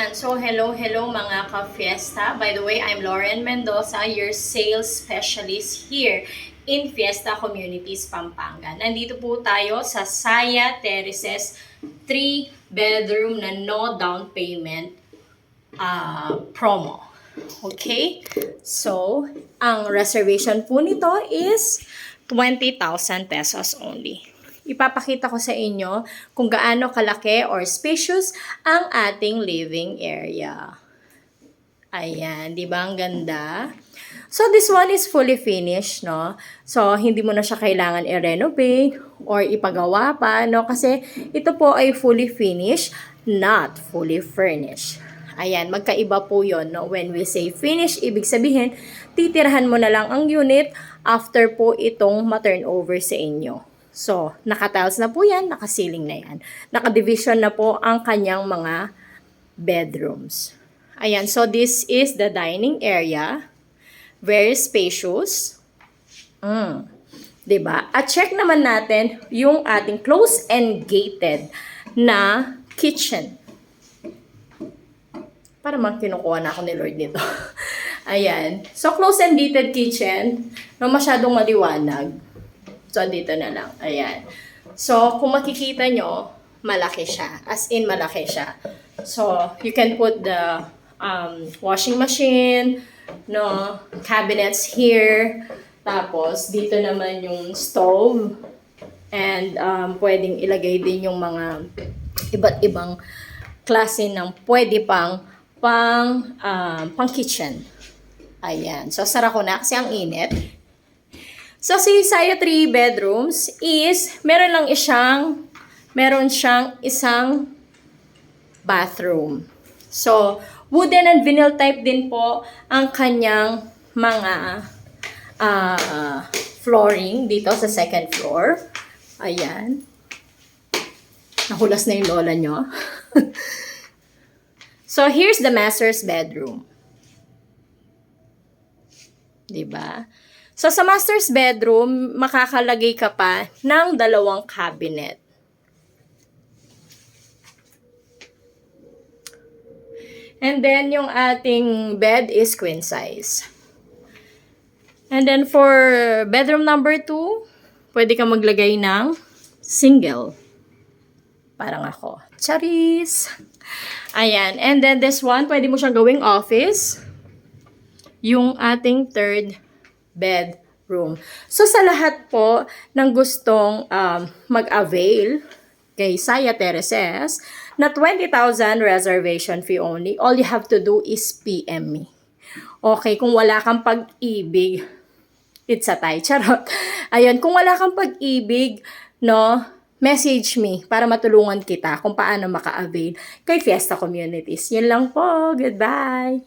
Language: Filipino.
Ayan, so hello mga ka-Fiesta. By the way, I'm Lauren Mendoza, your sales specialist here in Fiesta Communities, Pampanga. Nandito po tayo sa Saya Terraces 3-bedroom na no down payment promo. Okay? So, ang reservation po nito is 20,000 pesos only. Ipapakita ko sa inyo kung gaano kalaki or spacious ang ating living area. Ayan, di ba ang ganda? So, this one is fully finished, no? So, hindi mo na siya kailangan i-renovate or ipagawa pa, no? Kasi ito po ay fully finished, not fully furnished. Ayan, magkaiba po yon, no? When we say finished, ibig sabihin, titirahan mo na lang ang unit after po itong ma-turn over sa inyo. So, naka-tiles na po yan, naka-ceiling na yan. Naka-division na po ang kanyang mga bedrooms. Ayan, so this is the dining area. Very spacious. Diba? At check naman natin yung ating closed and gated na kitchen. Para mang kinukuha na ako ni Lord nito. Ayan. So, closed and gated kitchen. No masyadong maliwanag. So, dito na lang. Ayan. So, kung makikita nyo, malaki siya. As in, malaki siya. So, you can put the washing machine, no, cabinets here. Tapos, dito naman yung stove. And, pwedeng ilagay din yung mga iba't ibang klase ng pwede pang kitchen. Ayan. So, sara ko na kasi ang init. So, si Saya 3 bedrooms is, meron siyang isang bathroom. So, wooden and vinyl type din po ang kanyang mga flooring dito sa second floor. Ayan. Nahulas na yung lola nyo. So, here's the master's bedroom. Diba? So, sa master's bedroom, makakalagay ka pa ng 2 cabinet. And then, yung ating bed is queen size. And then, for bedroom number 2, pwede ka maglagay ng single. Parang ako. Charis! Ayan. And then, this one, pwede mo siyang gawing office. Yung ating third bedroom. So, sa lahat po ng gustong mag-avail kay Saya Terraces na 20,000 reservation fee only, all you have to do is PM me. Okay, kung wala kang pag-ibig, it's a tie. Charot. Ayun, kung wala kang pag-ibig, no, message me para matulungan kita kung paano maka-avail kay Fiesta Communities. Yun lang po. Goodbye!